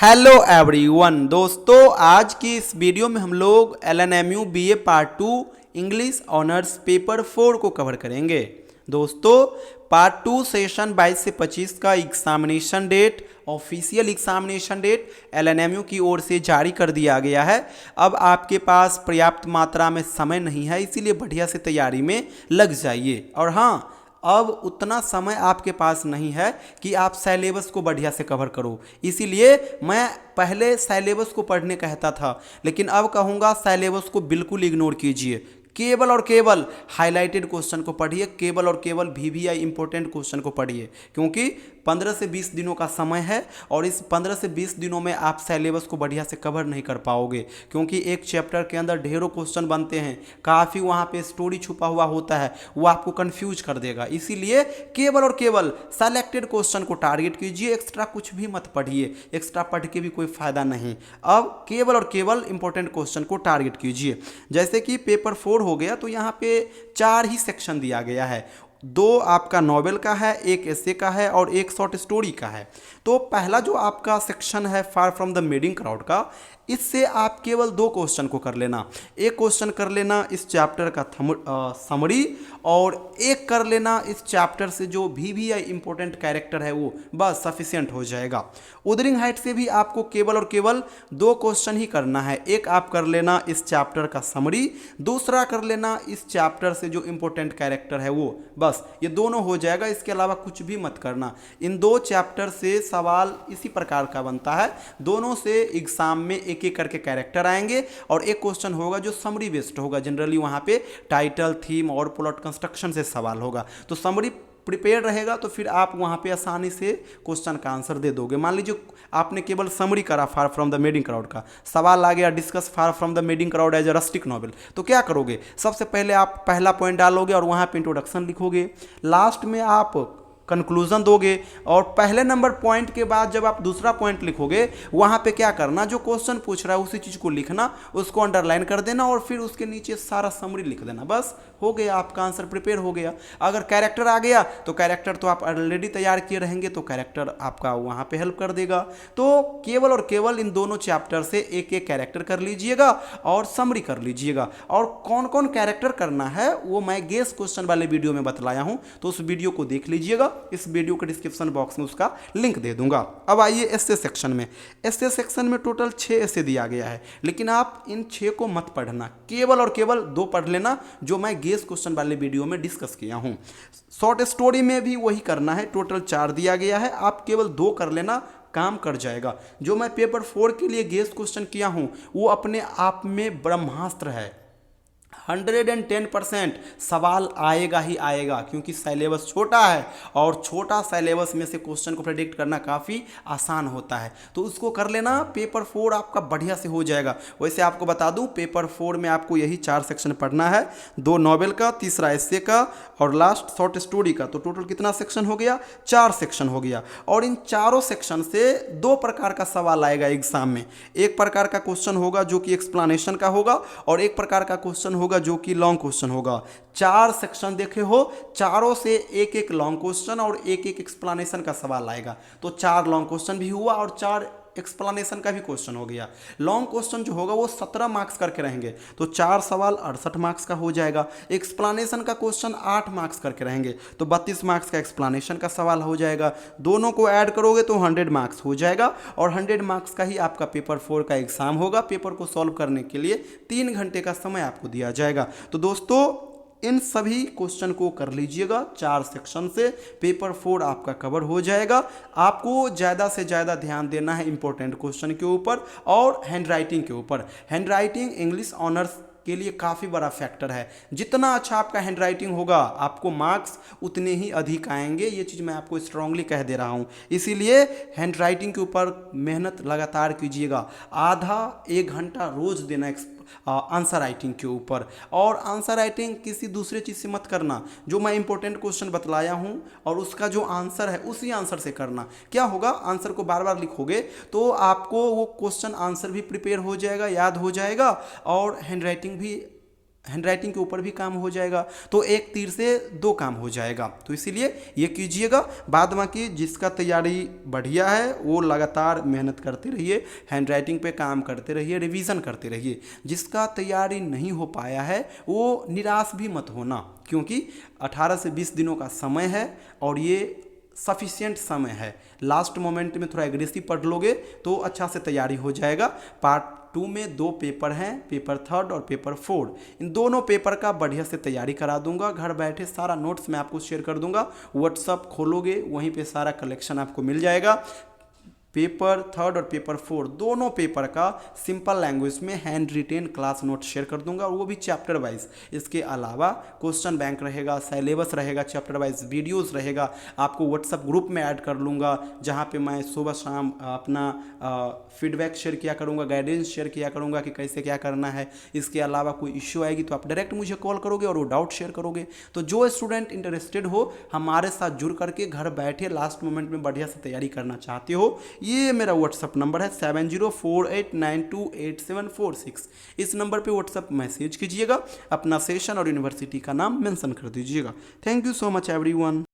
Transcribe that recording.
Hello everyone दोस्तों, आज की इस वीडियो में हम लोग LNMU BA part 2 English honours paper 4 को कवर करेंगे। दोस्तों, पार्ट 2 सेशन 22 से 25 का examination date, official examination date LNMU की ओर से जारी कर दिया गया है। अब आपके पास पर्याप्त मात्रा में समय नहीं है, इसीलिए बढ़िया से तैयारी में लग जाइए। और हाँ, अब उतना समय आपके पास नहीं है कि आप सिलेबस को बढ़िया से कवर करो, इसीलिए मैं पहले सिलेबस को पढ़ने कहता था, लेकिन अब कहूँगा सिलेबस को बिल्कुल इग्नोर कीजिए। केवल और केवल हाईलाइटेड क्वेश्चन को पढ़िए, केवल और केवल VVI इंपॉर्टेंट क्वेश्चन को पढ़िए, क्योंकि 15 से 20 दिनों का समय है और इस 15 से 20 दिनों में आप सिलेबस को बढ़िया से कवर नहीं कर पाओगे, क्योंकि एक चैप्टर के अंदर ढेरों क्वेश्चन बनते हैं, काफ़ी वहाँ पे स्टोरी छुपा हुआ होता है, वो आपको कंफ्यूज कर देगा। इसीलिए केवल और केवल सेलेक्टेड क्वेश्चन को टारगेट कीजिए, एक्स्ट्रा कुछ भी मत पढ़िए, एक्स्ट्रा पढ़ के भी कोई फायदा नहीं। अब केवल और केवल इंपॉर्टेंट क्वेश्चन को टारगेट कीजिए। जैसे कि पेपर 4 हो गया तो यहाँ पे 4 ही सेक्शन दिया गया है, 2 आपका नॉवेल का है, 1 एसे का है और 1 शॉर्ट स्टोरी का है। तो पहला जो आपका सेक्शन है फार फ्रॉम द मेडिंग क्राउड का, इससे आप केवल 2 क्वेश्चन को कर लेना। एक क्वेश्चन कर लेना इस चैप्टर का समरी, और एक कर लेना इस चैप्टर से जो VVI इंपॉर्टेंट कैरेक्टर है, वो बस सफिशिएंट हो जाएगा। उदरिंग हाइट से भी आपको केवल और केवल 2 क्वेश्चन ही करना है। एक आप कर लेना इस चैप्टर का समरी, दूसरा कर लेना इस चैप्टर से जो इंपॉर्टेंट कैरेक्टर है वो, बस ये दोनों हो जाएगा। इसके अलावा कुछ भी मत करना। इन 2 चैप्टर से सवाल इसी प्रकार का बनता है, दोनों से एग्जाम में एक एक करके कैरेक्टर आएंगे और एक क्वेश्चन होगा जो समरी बेस्ड होगा। जनरली वहां पे टाइटल, थीम और प्लॉट कंस्ट्रक्शन से सवाल होगा, तो समरी प्रिपेयर रहेगा तो फिर आप वहां पे आसानी से क्वेश्चन का आंसर दे दोगे। मान लीजिए आपने केवल समरी करा far from the madding crowd का, सवाल आ गया discuss far from the madding crowd as a rustic novel, तो क्या करोगे? सबसे पहले आप पहला पॉइंट डालोगे और वहां पे इंट्रोडक्शन लिखोगे, लास्ट में आप कंक्लूजन दोगे, और पहले नंबर पॉइंट के बाद जब आप दूसरा पॉइंट लिखोगे, वहां पे क्या करना, जो क्वेश्चन पूछ रहा है उसी चीज को लिखना, उसको अंडरलाइन कर देना और फिर उसके नीचे सारा समरी लिख देना। बस हो गया, आपका आंसर प्रिपेयर हो गया। अगर कैरेक्टर आ गया तो कैरेक्टर तो आप ऑलरेडी तैयार किए रहेंगे, तो कैरेक्टर आपका वहां पे हेल्प कर देगा। तो केवल और केवल इन दोनों चैप्टर से एक एक कैरेक्टर कर लीजिएगा और समरी कर लीजिएगा। और कौन कौन कैरेक्टर करना है वो मैं गेस क्वेश्चन वाले वीडियो में बतलाया हूं, तो उस वीडियो को देख लीजिएगा। इस वीडियो के डिस्क्रिप्शन बॉक्स में उसका लिंक दे दूंगा। अब आइए एसे सेक्शन में। एसे सेक्शन में टोटल 6 एसे दिया गया है, लेकिन आप इन 6 को मत पढ़ना, केवल और केवल 2 पढ़ लेना जो मैं गेस क्वेश्चन वाले वीडियो में डिस्कस किया हूं। शॉर्ट स्टोरी में भी वही करना है, टोटल 4 दिया गया है, आप केवल 2 कर लेना, काम कर जाएगा। जो मैं पेपर 4 के लिए गेस क्वेश्चन किया हूं वो अपने आप में ब्रह्मास्त्र है। 110% सवाल आएगा ही आएगा, क्योंकि सिलेबस छोटा है और छोटा सिलेबस में से क्वेश्चन को प्रेडिक्ट करना काफ़ी आसान होता है, तो उसको कर लेना। पेपर 4 आपका बढ़िया से हो जाएगा। वैसे आपको बता दूं, पेपर 4 में आपको यही 4 सेक्शन पढ़ना है, 2 नॉवेल का, तीसरा एस्से का और लास्ट शॉर्ट स्टोरी का। तो टोटल कितना सेक्शन हो गया? 4 सेक्शन हो गया। और इन चारों सेक्शन से 2 प्रकार का सवाल आएगा एग्जाम में। एक प्रकार का क्वेश्चन होगा जो कि एक्सप्लेनेशन का होगा, और एक प्रकार का क्वेश्चन होगा जो कि लॉन्ग क्वेश्चन होगा। 4 सेक्शन देखे हो, चारों से एक एक लॉन्ग क्वेश्चन और एक एक एक्सप्लेनेशन का सवाल आएगा। तो 4 लॉन्ग क्वेश्चन भी हुआ और 4 एक्सप्लेनेशन का भी क्वेश्चन हो गया। लॉन्ग क्वेश्चन जो होगा वो 17 मार्क्स करके रहेंगे, तो 4 सवाल 68 मार्क्स का हो जाएगा। एक्सप्लेनेशन का क्वेश्चन 8 मार्क्स करके रहेंगे, तो 32 मार्क्स का एक्सप्लेनेशन का सवाल हो जाएगा। दोनों को ऐड करोगे तो 100 मार्क्स हो जाएगा, और 100 मार्क्स का ही आपका पेपर 4 का एग्जाम होगा। पेपर को सॉल्व करने के लिए 3 घंटे का समय आपको दिया जाएगा। तो दोस्तों, इन सभी क्वेश्चन को कर लीजिएगा, 4 सेक्शन से पेपर 4 आपका कवर हो जाएगा। आपको ज़्यादा से ज़्यादा ध्यान देना है इंपॉर्टेंट क्वेश्चन के ऊपर और हैंड राइटिंग के ऊपर। हैंड राइटिंग इंग्लिश ऑनर्स के लिए काफ़ी बड़ा फैक्टर है। जितना अच्छा आपका हैंड राइटिंग होगा, आपको मार्क्स उतने ही अधिक आएंगे। ये चीज़ मैं आपको स्ट्रांगली कह दे रहा हूँ, इसीलिए हैंड राइटिंग के ऊपर मेहनत लगातार कीजिएगा। आधा 1 घंटा रोज़ देना आंसर राइटिंग के ऊपर, और आंसर राइटिंग किसी दूसरे चीज़ से मत करना। जो मैं इंपॉर्टेंट क्वेश्चन बतलाया हूँ और उसका जो आंसर है उसी आंसर से करना। क्या होगा, आंसर को बार बार लिखोगे तो आपको वो क्वेश्चन आंसर भी प्रिपेयर हो जाएगा, याद हो जाएगा, और हैंड राइटिंग भी हैंडराइटिंग के ऊपर भी काम हो जाएगा, तो एक तीर से दो काम हो जाएगा। तो इसीलिए ये कीजिएगा। बाद बाकी जिसका तैयारी बढ़िया है वो लगातार मेहनत करते रहिए, हैंडराइटिंग पे काम करते रहिए, रिवीजन करते रहिए। जिसका तैयारी नहीं हो पाया है वो निराश भी मत होना, क्योंकि 18 से 20 दिनों का समय है और ये सफिशिएंट समय है। लास्ट मोमेंट में थोड़ा एग्रेसिव पढ़ लोगे तो अच्छा से तैयारी हो जाएगा। पार्ट 2 में 2 पेपर हैं, पेपर 3 और पेपर 4। इन दोनों पेपर का बढ़िया से तैयारी करा दूंगा। घर बैठे सारा नोट्स मैं आपको शेयर कर दूंगा। व्हाट्सअप खोलोगे वहीं पे सारा कलेक्शन आपको मिल जाएगा। पेपर 3 और पेपर 4 दोनों पेपर का सिंपल लैंग्वेज में hand retain class note share कर दूंगा, और वो भी चैप्टर वाइज। इसके अलावा क्वेश्चन बैंक रहेगा, सिलेबस रहेगा, चैप्टर वाइज वीडियोस रहेगा। आपको व्हाट्सअप ग्रुप में ऐड कर लूँगा, जहाँ पे मैं सुबह शाम अपना फीडबैक शेयर किया करूँगा, गाइडेंस शेयर किया करूँगा कि कैसे क्या करना है। इसके अलावा कोई इश्यू आएगी तो आप डायरेक्ट मुझे कॉल करोगे और वो डाउट शेयर करोगे। तो जो स्टूडेंट इंटरेस्टेड हो हमारे साथ जुड़ करके घर बैठे लास्ट मोमेंट में बढ़िया से तैयारी करना चाहते हो, ये मेरा व्हाट्सअप नंबर है 7048928746। इस नंबर पे व्हाट्सअप मैसेज कीजिएगा, अपना सेशन और यूनिवर्सिटी का नाम मेंशन कर दीजिएगा। Thank you so much everyone.